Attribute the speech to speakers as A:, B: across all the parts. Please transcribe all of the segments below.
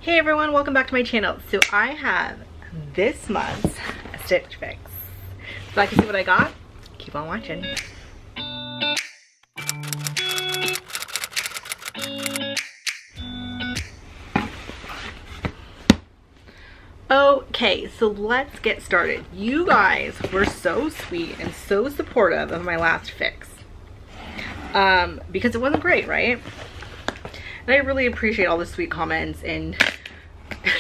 A: Hey everyone, welcome back to my channel. So I have this month's Stitch Fix. So I can see what I got. Keep on watching. Okay, so let's get started. You guys were so sweet and so supportive of my last fix. Because it wasn't great, right? And I really appreciate all the sweet comments, and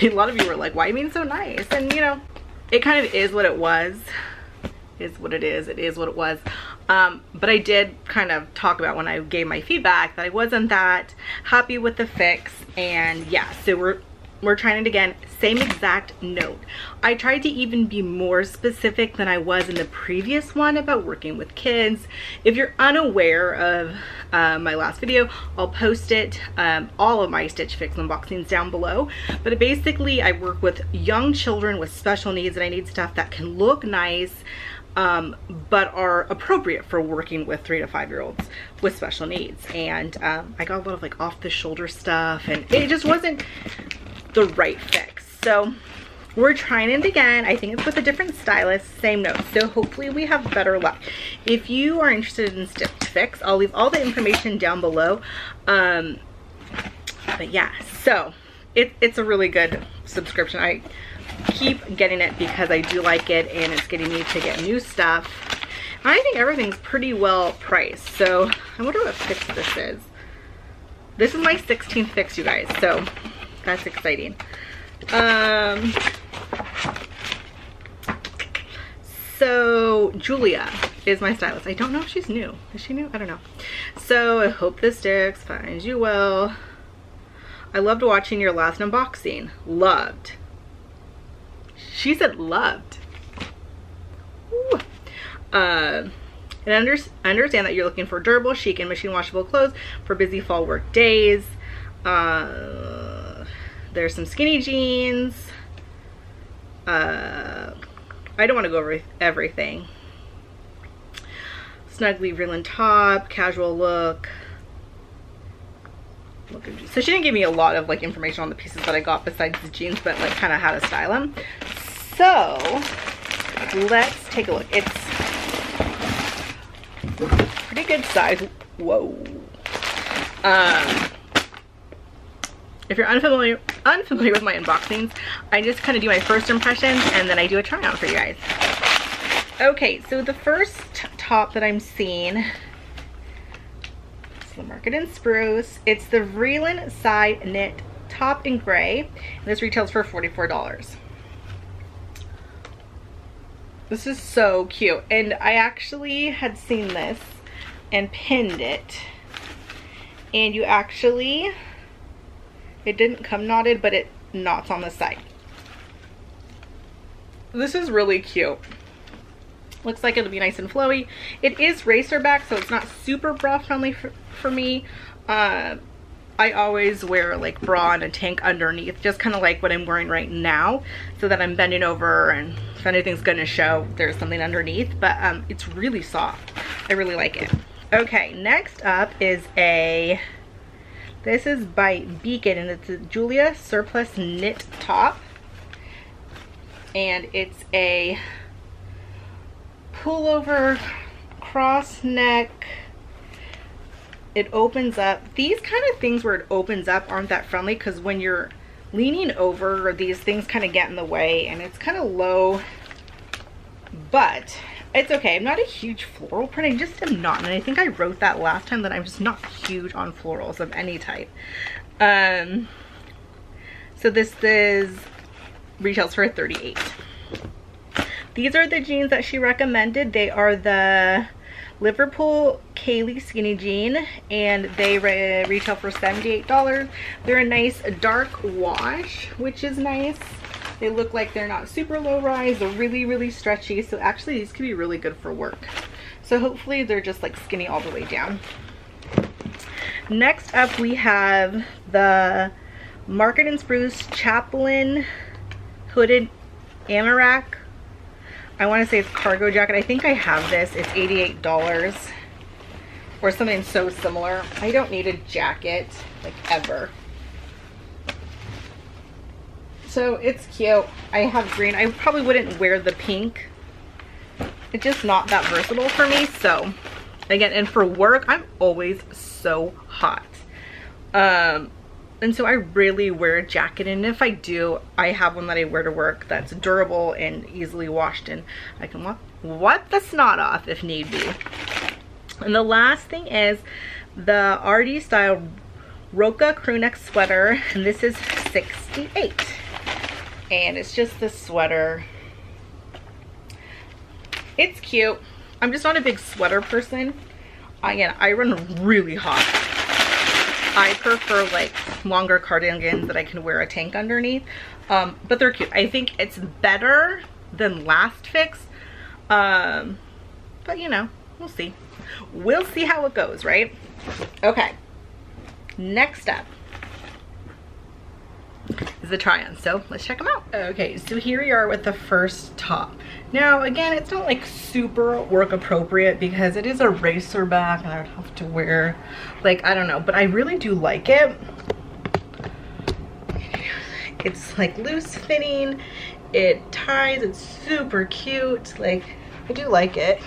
A: a lot of you were like, why are you being so nice? And you know, it kind of is what it was. Is what it is. It is what it was. But I did kind of talk about when I gave my feedback that I wasn't that happy with the fix. And yeah, so we're trying it again. Same exact note. I tried to even be more specific than I was in the previous one about working with kids. If you're unaware of my last video, I'll post it, all of my Stitch Fix unboxings down below. But basically I work with young children with special needs, and I need stuff that can look nice, but are appropriate for working with 3 to 5 year olds with special needs. And I got a lot of like off the shoulder stuff, and it just wasn't the right fix. So we're trying it again. I think it's with a different stylist, same note. So hopefully we have better luck. If you are interested in Stitch Fix, I'll leave all the information down below. But yeah, so it's a really good subscription. I keep getting it because I do like it, and it's getting me to get new stuff. I think everything's pretty well priced. So I wonder what fix this is. This is my 16th fix, you guys, so that's exciting. So Julia is my stylist. I don't know if she's new. Is she new? I don't know. So I hope this sticks. Finds you well. I loved watching your last unboxing. Loved. She said loved. Ooh. And understand that you're looking for durable, chic, and machine washable clothes for busy fall work days. There's some skinny jeans. I don't want to go over everything. Snuggly Vreelan top, casual look. So she didn't give me a lot of like information on the pieces that I got besides the jeans, but like kind of how to style them. So let's take a look. It's pretty good size. Whoa. If you're unfamiliar with my unboxings, I just kind of do my first impressions and then I do a try on for you guys. Okay, so the first top that I'm seeing is the Market in Spruce. It's the Vreelan side knit top in gray. And this retails for $44. This is so cute. And I actually had seen this and pinned it. And you actually, it didn't come knotted, but it knots on the side. This is really cute. Looks like it'll be nice and flowy. It is racer back, so it's not super bra friendly for me. I always wear like bra and a tank underneath, just kind of like what I'm wearing right now, so that I'm bending over and if anything's gonna show, there's something underneath. But it's really soft. I really like it. Okay, next up is this is by Beacon, and it's a Julia Surplice knit top. And it's a pullover cross neck. It opens up. These kind of things where it opens up aren't that friendly, because when you're leaning over, these things kind of get in the way, and it's kind of low. But it's okay. I'm not a huge floral print. I just am not. And I think I wrote that last time that I'm just not huge on florals of any type. So this retails for $38. These are the jeans that she recommended. They are the Liverpool Kaylee skinny jean, and they retail for $78. They're a nice dark wash, which is nice. They look like they're not super low rise. They're really, really stretchy. So actually these could be really good for work. So hopefully they're just like skinny all the way down. Next up we have the Market in Spruce Chaplin hooded Anorak. I want to say it's cargo jacket. I think I have this. It's $88 or something so similar. I don't need a jacket like ever. So it's cute. I have green. I probably wouldn't wear the pink. It's just not that versatile for me. So again, and for work, I'm always so hot. And so I rarely wear a jacket, and if I do, I have one that I wear to work that's durable and easily washed, and I can wipe the snot off if need be. And the last thing is the RD style Rowca crew neck sweater, and this is $68. And it's just this sweater. It's cute. I'm just not a big sweater person. Again, I run really hot. I prefer like longer cardigans that I can wear a tank underneath, but they're cute. I think it's better than Last Fix, but you know, we'll see. We'll see how it goes, right? Okay, next up is the try-on, so let's check them out. Okay, so here we are with the first top. Now again, it's not like super work appropriate because it is a racer back and I would have to wear, like, I don't know, but I really do like it. It's like loose fitting, it ties, it's super cute, like I do like it.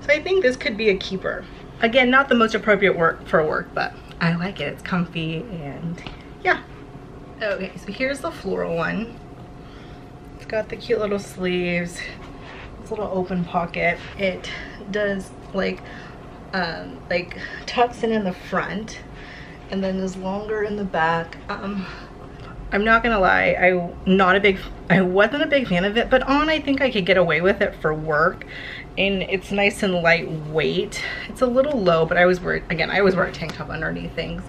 A: So I think this could be a keeper. Again, not the most appropriate for work, but I like it. It's comfy and yeah. Okay, so here's the floral one. It's got the cute little sleeves, this little open pocket. It does like tucks in the front and then is longer in the back. I'm not gonna lie, I wasn't a big fan of it, but I think I could get away with it for work. And it's nice and lightweight. It's a little low, but I always wear a tank top underneath things.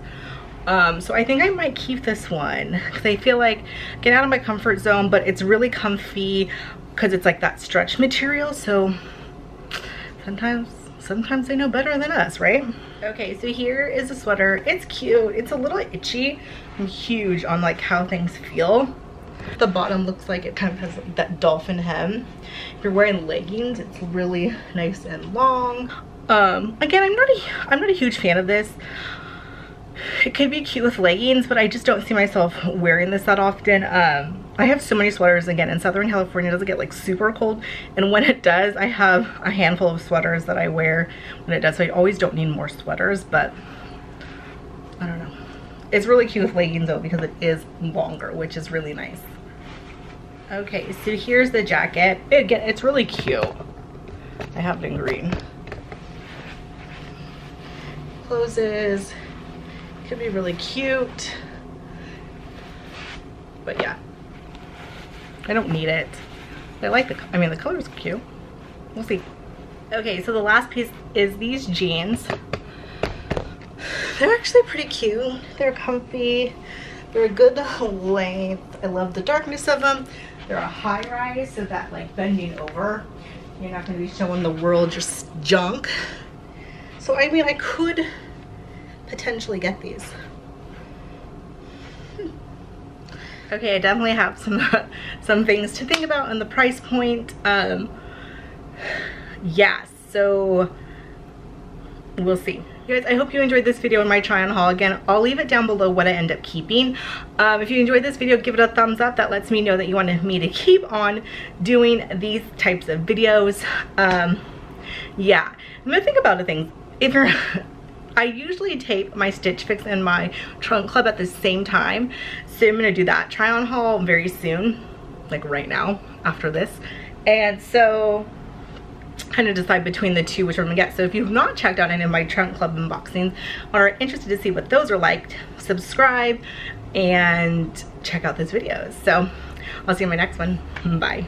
A: So I think I might keep this one because I feel like get out of my comfort zone, but it's really comfy because it's like that stretch material. So sometimes they know better than us, right? Okay, so here is a sweater. It's cute. It's a little itchy. I'm huge on like how things feel. The bottom looks like it kind of has like that dolphin hem. If you're wearing leggings, it's really nice and long. Again, I'm not a huge fan of this. It could be cute with leggings, but I just don't see myself wearing this that often. I have so many sweaters. Again, in Southern California, it doesn't get like super cold, and when it does, I have a handful of sweaters that I wear when it does, so I always don't need more sweaters, but I don't know. It's really cute with leggings though because it is longer, which is really nice. Okay, so here's the jacket. Again, it's really cute. I have it in green. Closes. Could be really cute. But yeah, I don't need it. I like the color's cute. We'll see. Okay, so the last piece is these jeans. They're actually pretty cute. They're comfy. They're a good length. I love the darkness of them. They're a high rise, so that like bending over, you're not going to be showing the world just junk. So I mean, I could potentially get these. Okay, I definitely have some things to think about on the price point. Yeah, so we'll see. Guys, I hope you enjoyed this video and my try on haul. Again, I'll leave it down below what I end up keeping. If you enjoyed this video, give it a thumbs up. That lets me know that you wanted me to keep on doing these types of videos. Yeah, I'm gonna think about the things. If you're I usually tape my Stitch Fix and my Trunk Club at the same time, so I'm gonna do that try on haul very soon, like right now after this, and so kind of decide between the two which I'm gonna get. So if you've not checked out any of my Trunk Club unboxings or are interested to see what those are like, subscribe and check out those videos. So I'll see you in my next one. Bye.